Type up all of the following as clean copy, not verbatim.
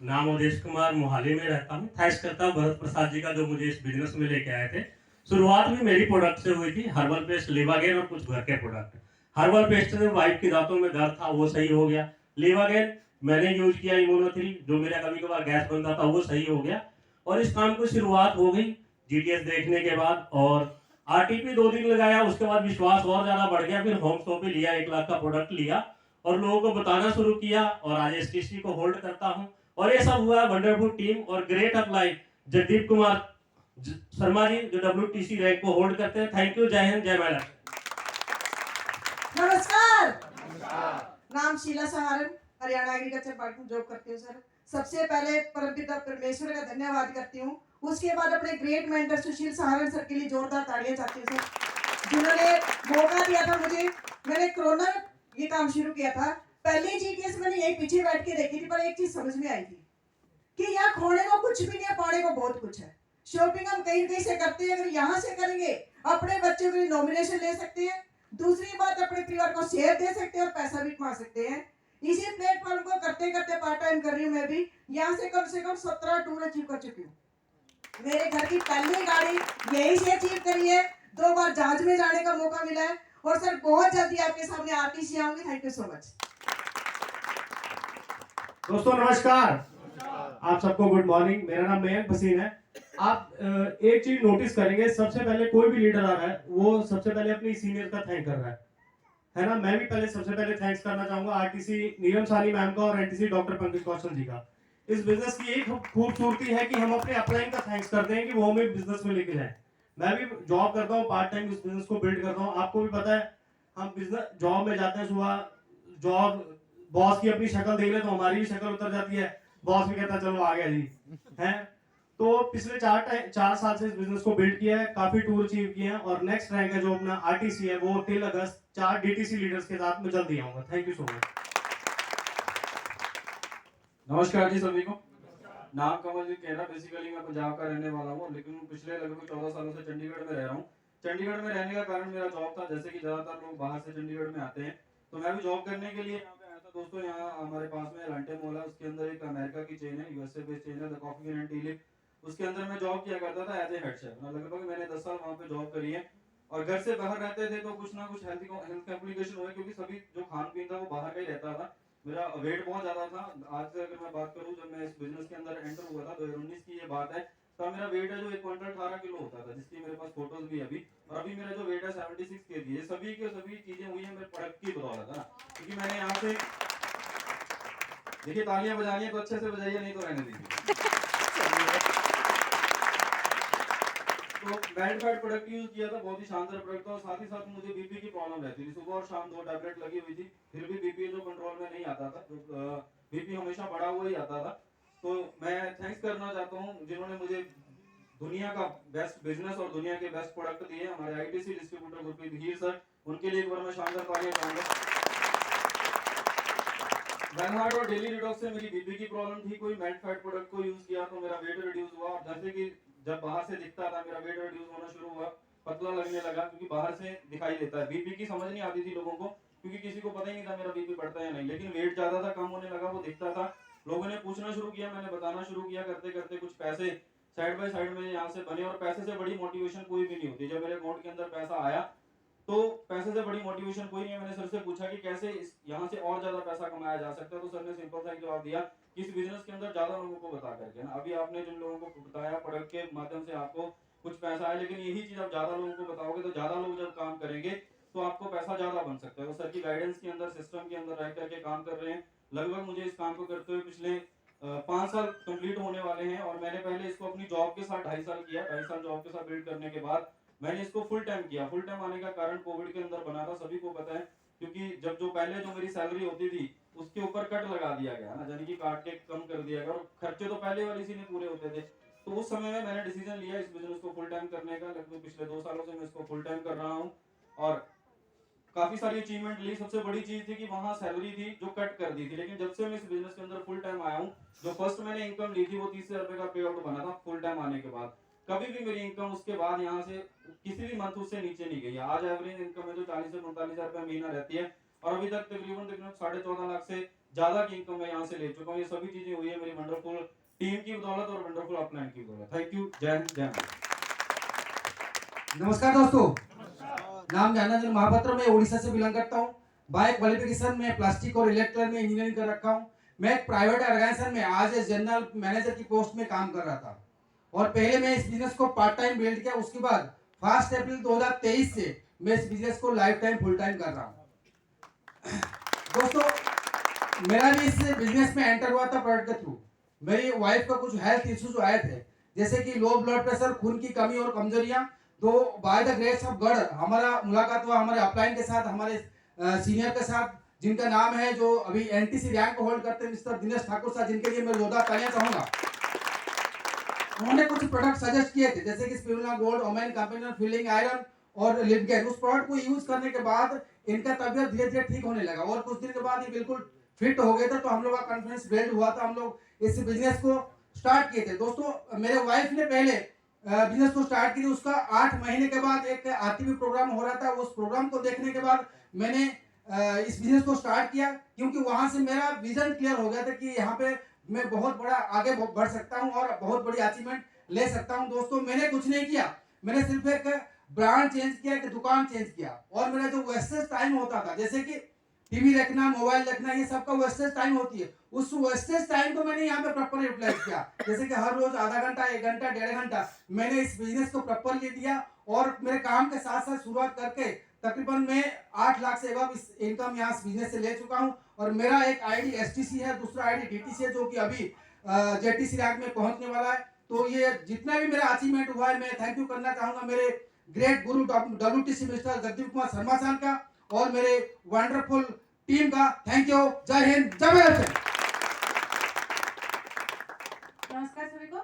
नाम अवधेश कुमार, मोहाली में रहता हूँ। थैंक्स करता हूँ भरत प्रसाद जी का जो मुझे इस बिजनेस में लेके आए थे। शुरुआत भी मेरी प्रोडक्ट से हुई थी, हर्बल पेस्ट, लिवागेन और कुछ घर के प्रोडक्ट। हर्बल पेस्ट से वाइफ की दांतों में दर्द था, वो सही हो गया। लिवागेन मैंने यूज किया, इम्यूनो 3 जो मेरा कभी कभार गैस बनता था वो सही हो गया। और इस काम की शुरुआत हो गई जीटीएस देखने के बाद, और आरटीपी 2 दिन लगाया, उसके बाद विश्वास और ज्यादा बढ़ गया। फिर होम स्टॉप पे लिया, 1 लाख का प्रोडक्ट लिया और लोगों को बताना शुरू किया, और आज एसटीसी को होल्ड करता हूँ। और ये सब हुआ वंडरफुल टीम और ग्रेट अपलाई जगदीप कुमार शर्मा जी जो WTC रैंक को होल्ड करते हैं। थैंक यू, जय हिंद, जय मैडम। नमस्कार। नाम शीला सहारन, हरियाणा एग्रीकल्चर पार्क में जॉब करती हूँ सर। सबसे पहले परमपिता परमेश्वर का धन्यवाद करती हूँ। उसके बाद अपने ग्रेट मेंटर सुशील सहारन सर के लिए जोरदार तालियां चाहती हूँ सर, जिन्होंने मौका दिया था मुझे। मैंने कोरोना ये काम शुरू किया था। पहली जीटीएस मैंने यही पीछे बैठ के देखी थी, पर एक चीज समझ में आई थी कि यहाँ खोने को कुछ भी नहीं है, पाने को बहुत कुछ है। शॉपिंग हम कहीं कहीं से करते हैं, अगर यहाँ से करेंगे अपने बच्चों के लिए नॉमिनेशन ले सकते हैं, दूसरी बात अपने परिवार को शेयर दे सकते हैं और पैसा भी कमा सकते हैं। इसी प्लेटफॉर्म को करते करते पार्ट टाइम कर रही हूँ मैं भी। यहाँ से कम 17 टूर अचीव कर चुकी हूँ। मेरे घर की पहली गाड़ी यही से अचीव करी है। 2 बार जहाज में जाने का मौका मिला है। और सर बहुत जल्दी आपके सामने आरटीसी आऊंगी। Thank you so much. दोस्तों नमस्कार, आप सबको गुड मॉर्निंग। मेरा नाम मयंक भसीन है। आप एक चीज नोटिस करेंगे, सबसे पहले कोई भी लीडर आ रहा है वो सबसे पहले अपनी सीनियर का थैंक कर रहा है ना। मैं भी पहले सबसे पहले थैंक्स करना चाहूंगा आरटीसी नीलम सानी मैम का और एनटीसी डॉक्टर पंकज कौशल जी का। इस बिजनेस की एक खूबसूरती है कि हम अपने अपलाइन का थैंक्स करते हैं कि वो हमें बिजनेस में लेके जाए। मैं भी जॉब करता हूँ, पार्ट टाइम इस बिजनेस को बिल्ड करता हूँ। आपको भी पता है, हम बिजनेस जॉब में जाते हैं, सुबह जॉब बॉस की अपनी शक्ल देख ले तो हमारी भी शक्ल उतर जाती है। बॉस भी कहता है चलो आ गया जी है। तो पिछले 4 साल से इस बिजनेस को बिल्ड किया है, काफी टूर अचीव किए हैं, और नेक्स्ट रैंक है जो अपना आरटीसी है वो टिल अगस्त 4 डीटीसी लीडर्स के साथ में जल्दी आऊंगा। Thank you so much. नमस्कार जी सभी को। नाम कमल जी कहना, बेसिकली मैं पंजाब का रहने वाला हूँ, लेकिन पिछले लगभग 14 सालों से चंडीगढ़ में रह रहा हूँ। चंडीगढ़ में रहने का कारण मेरा जॉब था। जैसे कि ज्यादातर लोग बाहर से चंडीगढ़ में आते हैं, तो मैं भी जॉब करने के लिए यहाँ पे आया था। दोस्तों यहाँ हमारे पास में एलांटे मॉल है, उसके अंदर एक अमेरिका की चेन है, यूएसए बेस्ड चेन है, the coffee and T leaf. उसके अंदर मैं जॉब किया करता था एज ए हेड शेफ। लगभग मैंने 10 साल वहाँ पे जॉब करी है। और घर से बाहर रहते थे तो कुछ ना कुछ हेल्थ कॉम्प्लिकेशन हुए, क्योंकि सभी जो खान पीन था वो बाहर का ही रहता था। मेरा वेट बहुत ज्यादा था। आज से अगर मैं बात करूं, जब मैं इस बिजनेस के अंदर एंटर हुआ था 2019 की ये बात है, तब मेरा वेट है जो 1 क्विंटल 18 किलो होता था, जिसकी मेरे पास फोटोज भी अभी। और अभी मेरा जो वेट है 76 kg। ये सभी के सभी चीजें हुई है मेरे प्रोडक्ट की बदौलत है ना। क्योंकि मैंने यहाँ से देखिए, तालियां बजानी है तो अच्छे से बजाइए, नहीं तो रहने दीजिए। तो बैंड फैट प्रोडक्ट यूज किया था, बहुत ही शानदार प्रोडक्ट था। और साथ ही साथ मुझे बीपी की प्रॉब्लम रहती थी, सुबह और शाम 2 टैबलेट लगी हुई थी, फिर भी बीपी जो कंट्रोल में नहीं आता था, बीपी हमेशा बढ़ा हुआ ही आता था। तो मैं थैंक्स करना चाहता हूँ जिन्होंने मुझे दुनिया का बेस्ट बिजनेस और दुनिया के बेस्ट प्रोडक्ट दिए, हमारे आईटीसी डिस्ट्रीब्यूटर गुरप्रीत हीर सर। उनके लिए एक बार मैं शानदार तालियां चाहूंगा। बैनहार्ट और डेली डिटॉक्स से मेरी बीपी की प्रॉब्लम ठीक हुई। मेल्ट फैट प्रोडक्ट को यूज किया तो मेरा वेट रिड्यूस हुआ। जैसे कि जब बाहर से दिखता था मेरा वेट रिड्यूस होना शुरू हुआ, पतला लगने लगा, क्योंकि बाहर से दिखाई देता है। बीपी की समझ नहीं आती थी लोगों को, क्योंकि किसी को पता ही नहीं था मेरा बीपी बढ़ता है या नहीं। लेकिन वेट ज्यादा था, कम होने लगा, वो दिखता था। लोगों ने पूछना शुरू किया, मैंने बताना शुरू किया। करते करते कुछ पैसे साइड बाय साइड में यहाँ से बने। और पैसे से बड़ी मोटिवेशन कोई भी नहीं होती। जब मेरे अकाउंट के अंदर पैसा आया तो पैसे से बड़ी मोटिवेशन कोई नहीं है। मैंने सर से पूछा कि कैसे यहाँ से और ज्यादा पैसा कमाया जा सकता है, तो सर ने सिंपल सा एक जवाब दिया कि इस बिजनेस के अंदर ज्यादा लोगों को बता करके ना। अभी आपने जिन लोगों को बताया प्रोडक्ट के माध्यम से आपको कुछ पैसा आया, लेकिन यही चीज आप ज्यादा लोगों को बताओगे तो ज्यादा लोग जब काम करेंगे तो आपको पैसा ज्यादा बन सकता है। तो सर की गाइडेंस के अंदर, सिस्टम के अंदर रह करके काम कर रहे हैं। लगभग मुझे इस काम को करते हुए पिछले 5 साल कंप्लीट होने वाले हैं। और मैंने पहले इसको अपनी जॉब के साथ 2.5 साल किया। 2.5 साल जॉब के साथ बिल्ड करने के बाद मैंने इसको फुल टाइम किया। फुल टाइम आने का कारण कोविड के अंदर बना था, सभी को पता है। क्योंकि जब जो पहले जो मेरी सैलरी होती थी उसके ऊपर कट लगा दिया गया ना, यानी कि काट के कम कर दिया गया, और खर्चे तो पहले वाली इसी में पूरे होते थे। तो उस समय में मैंने डिसीजन लिया इस बिजनेस को फुल टाइम करने का। लगभग पिछले 2 सालों से मैं इसको फुल टाइम कर रहा हूँ और काफी सारी अचीवमेंट ली। सबसे बड़ी चीज थी कि वहां सैलरी थी जो कट कर दी थी, लेकिन जब से मैं इस बिजनेस के अंदर फुल टाइम आया हूँ, जो फर्स्ट मैंने इनकम ली थी वो 30,000 रुपए का पे आउट बना था फुल टाइम आने के बाद। कभी भी मेरी इनकम उसके बाद यहाँ से किसी भी मंथ उससे नीचे नहीं गई। आज एवरेज इनकम है जो 40 से 45,000 रुपए महीना रहती है। और अभी तक तकरीबन तकरीबन 14.5 लाख से ज्यादा की इनकम मैं यहाँ से ले चुका हूँ। ये सभी चीजें हुई है मेरी वंडरफुल टीम की बदौलत और वंडरफुल अपलाइन की बदौलत। Thank you. जय हिंद, जय भारत। नमस्कार दोस्तों, नाम ज्ञानांजन महापात्र, मैं उड़ीसा से बिलोंग करता हूँ। बाय क्वालिफिकेशन में प्लास्टिक और इलेक्ट्रिकल में इंजीनियरिंग कर रखा हूँ। मैं एक प्राइवेट ऑर्गेनाइजेशन में आज जनरल मैनेजर की पोस्ट में काम कर रहा था और पहले मैं इस बिजनेस को पार्ट टाइम बिल्ड किया। उसके बाद 1 अप्रैल 2023 से मैं इस बिजनेस को लाइफ टाइम फुल टाइम कर रहा हूँ। दोस्तों, मेरा भी इस बिजनेस में एंटर हुआ था प्रोडक्ट के थ्रू। मेरी वाइफ का कुछ हेल्थ इश्यूज आए थे, जैसे कि लो ब्लड प्रेशर, खून की कमी और कमजोरियां। तो by the grace of God हमारा मुलाकात हुआ हमारे अपलाइन के साथ, हमारे सीनियर के साथ, जिनका नाम है जो अभी एनटीसी रैंक होल्ड करते हैं, मिस्टर दिनेश ठाकुर साहब, जिनके लिए मैं जोरदार तालियां चाहूंगा। उन्होंने कुछ प्रोडक्ट सजेस्ट किए थे, जैसे कि spirulina gold, women companion feeling iron और लिपगेन। उस प्रोडक्ट को यूज करने के बाद इनका तबियत धीरे धीरे ठीक होने लगा और कुछ दिन के बाद ये बिल्कुल फिट हो गए थे। तो हम लोग का कॉन्फिडेंस बिल्ड हुआ था, हम लोग इस बिजनेस को स्टार्ट किए थे। दोस्तों, मेरे वाइफ ने पहले बिजनेस को स्टार्ट की थी, उसका 8 महीने के बाद एक आरटीवी प्रोग्राम हो रहा था। उस प्रोग्राम को देखने के बाद मैंने इस बिजनेस को स्टार्ट किया, क्योंकि वहां से मेरा विजन क्लियर हो गया था कि यहाँ पे मैं बहुत बड़ा आगे बढ़ सकता हूँ और बहुत बड़ी अचीवमेंट ले सकता हूँ। दोस्तों, मैंने कुछ नहीं किया, मैंने सिर्फ एक ब्रांड चेंज किया, एक दुकान चेंज किया। और मेरा जो वेस्टेज टाइम होता था, जैसे कि टीवी देखना, मोबाइल देखना, ये सबका वेस्टेज टाइम होती है, उस वेस्टेज टाइम को मैंने यहाँ पे प्रॉपर यूटिलाइज किया। जैसे कि हर रोज आधा घंटा, 1 घंटा, 1.5 घंटा मैंने इस बिजनेस को प्रॉपरली दिया और मेरे काम के साथ साथ शुरुआत करके तकरीबन मैं 8 लाख से अब इस इनकम यहाँ बिजनेस से ले चुका हूँ। और मेरा एक आईडी एसटीसी है, दूसरा आईडी डीटीसी है, जो कि अभी जेटीसी रैंक में पहुंचने वाला है। तो ये जितना भी मेरा अचीवमेंट हुआ है, मैं थैंक यू करना चाहूंगा मेरे ग्रेट गुरु डब्ल्यूटीसी मिस्टर जगदीप कुमार शर्मा साहब का और मेरे वंडरफुल टीम का। Thank you. जय हिंद, जय भारत। नमस्कार सभी को।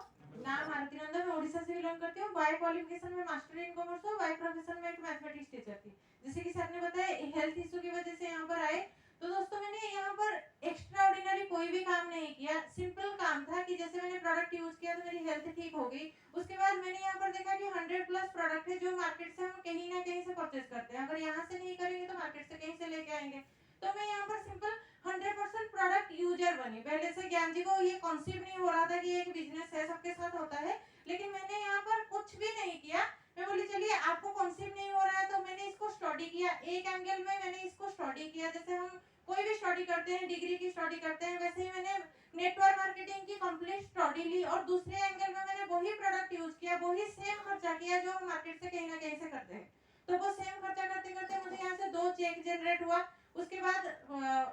नाम आरती नंदा, मैं उड़ीसा से बिलोंग करती हूँ। बाय क्वालिफिकेशन में मास्टर इन कॉमर्स हूँ, बाय प्रोफेशन में एक मैथमेटिक्स टीचर थी। जैसे कि सर ने बताया हेल्थ इशू की वजह से यहाँ पर आए। तो दोस्तों, मैंने यहाँ पर एक्स्ट्रा ऑर्डिनरी कोई भी काम नहीं किया। सिंपल काम था कि जैसे मैंने प्रोडक्ट यूज किया तो मेरी हेल्थ ठीक हो गई। उसके बाद मैंने यहाँ पर देखा कि 100+ प्रोडक्ट है जो मार्केट से हम कहीं ना कहीं से परचेज करते हैं। अगर यहाँ से नहीं करेंगे तो मार्केट से कहीं से लेके आएंगे। तो मैं यहाँ पर सिंपल 100% प्रोडक्ट यूजर बनी। पहले से ज्ञान जी को ये कॉन्सेप्ट नहीं हो रहा था कि एक बिजनेस है, सबके साथ होता है, लेकिन मैंने यहाँ पर कुछ भी नहीं किया। मैं बोली चलिए आपको कॉन्सेप्ट नहीं हो रहा है, तो मैंने इसको स्टडी किया। एक एंगल में मैंने इसको स्टडी किया, जैसे हम कोई भी स्टडी करते हैं, डिग्री की स्टडी करते हैं, वैसे ही मैंने नेटवर्क मार्केटिंग की कंप्लीट स्टडी ली और दूसरे एंगल में मैंने वही प्रोडक्ट यूज किया, वही सेम खर्चा किया जो हम मार्केट से कहीं ना कहीं से करते हैं। तो वो सेम खर्चा करते करते मुझे यहाँ से 2 चेक जनरेट हुआ। उसके बाद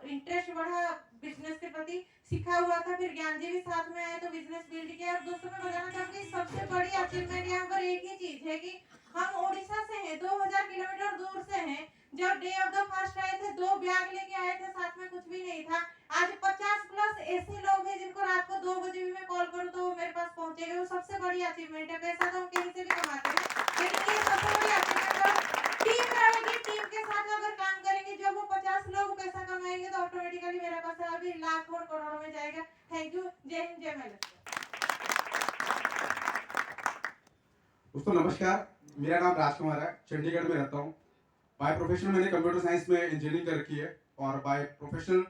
इंटरेस्ट बढ़ा बिजनेस के प्रति, सीखा हुआ था। फिर ज्ञान जी भी साथ में आए तो बिजनेस बिल्ड किया। और दोस्तों, मैं बताना चाहूंगी सबसे बड़ी अचीवमेंट यहाँ पर एक ही चीज है कि हम उड़ीसा से हैं, 2000 किलोमीटर दूर से हैं। जब डे ऑफ द फर्स्ट आए थे 2 बैग लेके आए थे, साथ में कुछ भी नहीं था। आज 50+ ऐसे लोग हैं जिनको रात को 2 बजे भी मैं कॉल करूं तो वो मेरे पास पहुंचेंगे। वो सबसे बड़ी अचीवमेंट है। पैसा तो हम कहीं से भी कमाते हैं, लेकिन ये सबसे बड़ी अचीवमेंट है। टीम रहेगी, टीम के साथ अगर काम करेंगे, जब वो 50 लोग पैसा कमाएंगे तो ऑटोमेटिकली मेरा पैसा अभी लाख और करोड़ों में जाएगा। Thank you. जय हिंद, जय भारत। दोस्तों नमस्कार, मेरा नाम राजकुमार है, चंडीगढ़ में रहता हूँ। बाय प्रोफेशन मैंने कंप्यूटर साइंस में इंजीनियरिंग कर रखी है और बाय प्रोफेशन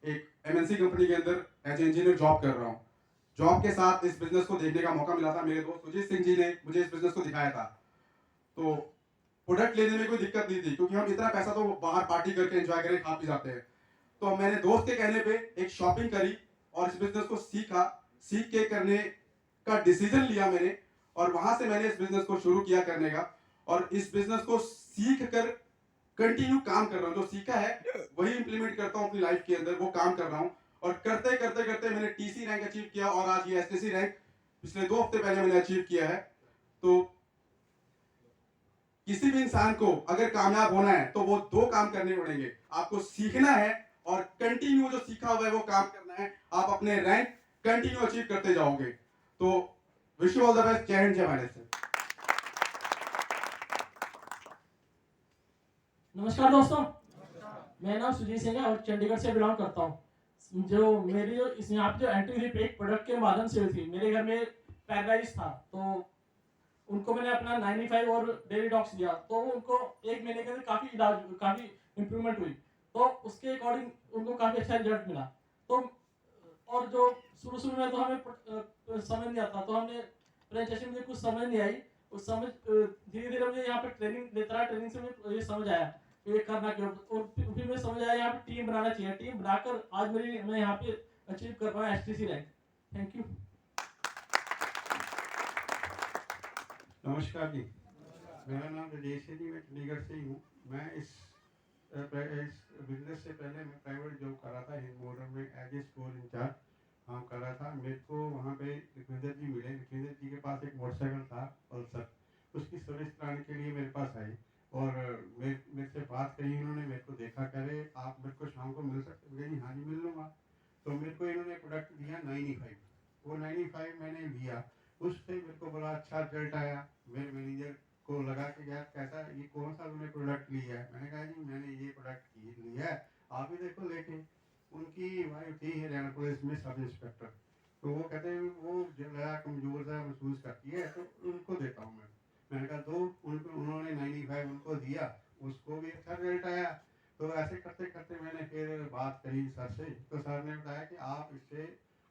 एक एमएनसी कंपनी के अंदर एज इंजीनियर जॉब कर रहा हूँ। जॉब के साथ इस बिजनेस को देखने का मौका मिला था। मेरे दोस्त सुजीत सिंह जी ने मुझे इस बिजनेस को दिखाया था। तो प्रोडक्ट लेने में कोई दिक्कत नहीं थी, क्योंकि हम इतना पैसा तो बाहर पार्टी करके एंजॉय करके खा पी जाते हैं। तो मैंने दोस्त के कहने पे एक शॉपिंग करी और इस बिजनेस को सीखा। सीख के करने का डिसीजन लिया मैंने और वहां से मैंने इस बिजनेस को शुरू किया करने का। और इस बिजनेस को सीख कर कंटिन्यू काम कर रहा हूँ। जो सीखा है वही इंप्लीमेंट करता हूँ अपनी लाइफ के अंदर, वो काम कर रहा हूँ। और करते करते करते मैंने टीसी रैंक अचीव किया और आज ये एसटीसी रैंक पिछले 2 हफ्ते पहले मैंने अचीव किया है। तो किसी भी इंसान को अगर कामयाब होना है तो वो 2 काम करने पड़ेंगे। आपको सीखना है और कंटिन्यू जो सीखा हुआ है वो काम करना है। आप अपने रैंक कंटिन्यू अचीव करते जाओगे। तो wish you all the best. जय हिंद, जय भारत। नमस्कार दोस्तों, मेरा नाम सुजीत सिंह है और चंडीगढ़ से बिलोंग करता हूँ। जो मेरी जो इस यहाँ पे जो एंट्री हुई एक प्रोडक्ट के माध्यम से हुई थी। मेरे घर में पैरालाइज था तो उनको मैंने अपना 95 और डेली डॉक्स दिया, तो उनको 1 महीने के अंदर काफ़ी इम्प्रूवमेंट हुई। तो उसके अकॉर्डिंग उनको काफ़ी अच्छा रिजल्ट मिला। तो और जो शुरू में तो हमें समझ नहीं आता, तो हमने प्रेजेंटेशन में कुछ समझ नहीं आई, उस समझ धीरे धीरे मुझे यहाँ पे ट्रेनिंग लेता रहा, ट्रेनिंग से मुझे ये समझ आया कि ये करना क्यों, और फिर मुझे समझ आया यहाँ पे टीम बनाना चाहिए, टीम बनाकर आज मैं यहाँ पे अचीव कर पाया STC रैंक। Thank you. नमस्कार जी, मेरा नाम राजेश है जी, मैं चंडीगढ़ से ही हूँ। मैं इस बिजनेस से पहले मैं प्राइवेट जॉब कर रहा था हिंदमोटर में एज ए स्टोर इंचार्ज काम कर रहा था। मेरे को वहाँ पे लखविंदर जी मिले। लखविंदर जी के पास एक मोटरसाइकिल था पल्सर, उसकी सर्विस कराने के लिए मेरे पास आए और मेरे से बात करी इन्होंने। मेरे को देखा, कह रहे आप मेरे को शाम को मिल सकते हैं? जी हाँ जी मिल लूँगा। तो मेरे को इन्होंने प्रोडक्ट दिया 95, वो 95 मैंने लिया, उससे मेरे को बड़ा अच्छा रिजल्ट आया। मेरे मैनेजर को लगा कि यार कैसा, ये कौन सा तुमने प्रोडक्ट लिया है? मैंने कहा जी मैंने ये प्रोडक्ट लिया है, आप भी देखो लेके। उनकी वाइफ थी हरियाणा पुलिस में सब इंस्पेक्टर, तो वो कहते हैं वो ज़रा कमज़ोर सा महसूस करती है तो उनको देता हूँ मैं। मैंने कहा दो, उन्होंने 95 उनको दिया, उसको भी अच्छा रिजल्ट आया। तो ऐसे करते करते मैंने फिर बात करी सर से, तो सर ने बताया कि आप इससे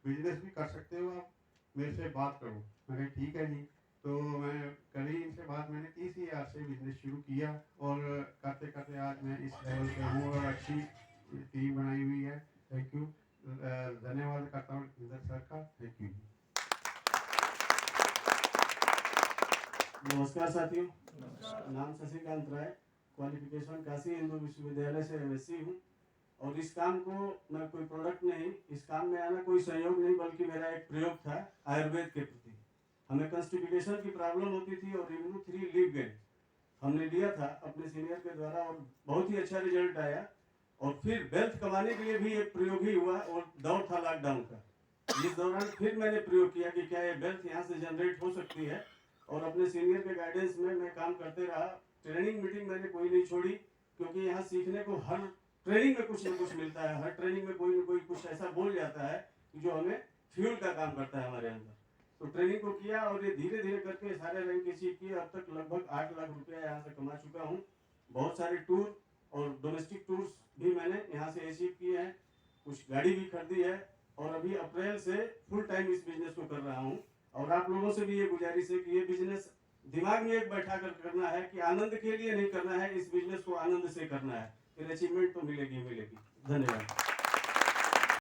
बिजनेस भी कर सकते हो, आप मेरे से बात करो। मैंने कहा ठीक है जी। तो मैं करी इनसे बात, मैंने 30,000 से बिजनेस शुरू किया और करते करते आज मैं इस लेवल पे हूँ और अच्छी टीम बनाई हुई है। थैंक यू, धन्यवाद करता हूँ इंदर सर का। Thank you. नमस्कार साथियों, नाम शशिकांत राय, क्वालिफिकेशन काशी हिंदू विश्वविद्यालय से MSc हूँ। और इस काम को मैं कोई प्रोडक्ट नहीं, इस काम में आना कोई सहयोग नहीं, बल्कि मेरा एक प्रयोग था आयुर्वेद के प्रति। हमें कंस्टिपेशन की प्रॉब्लम होती थी और इम्यूनो3 लीव गेन हमने लिया था अपने सीनियर के द्वारा और बहुत ही अच्छा रिजल्ट आया। और फिर वेल्थ कमाने के लिए भी एक प्रयोग ही हुआ और दौर था लॉकडाउन का। इस दौरान फिर मैंने प्रयोग किया कि क्या ये वेल्थ यहाँ से जनरेट हो सकती है, और अपने सीनियर के गाइडेंस में मैं काम करते रहा। ट्रेनिंग मीटिंग मैंने कोई नहीं छोड़ी, क्योंकि यहाँ सीखने को हर ट्रेनिंग में कुछ ना कुछ मिलता है। हर ट्रेनिंग में कोई ना कोई कुछ ऐसा बोल जाता है जो हमें फ्यूल का काम करता है हमारे अंदर। तो ट्रेनिंग को किया और ये धीरे धीरे करके सारे रैंक अचीव किए। अब तक लगभग 8 लाख रुपया यहाँ से कमा चुका हूँ। बहुत सारे टूर और डोमेस्टिक टूर्स भी मैंने यहाँ से अचीव किए हैं, कुछ गाड़ी भी खरीदी है और अभी अप्रैल से फुल टाइम इस बिजनेस को कर रहा हूँ। और आप लोगों से भी ये गुजारिश है कि ये बिजनेस दिमाग में एक बैठा कर करना है कि आनंद के लिए नहीं करना है, इस बिजनेस को आनंद से करना है, फिर अचीवमेंट तो मिलेगी। धन्यवाद।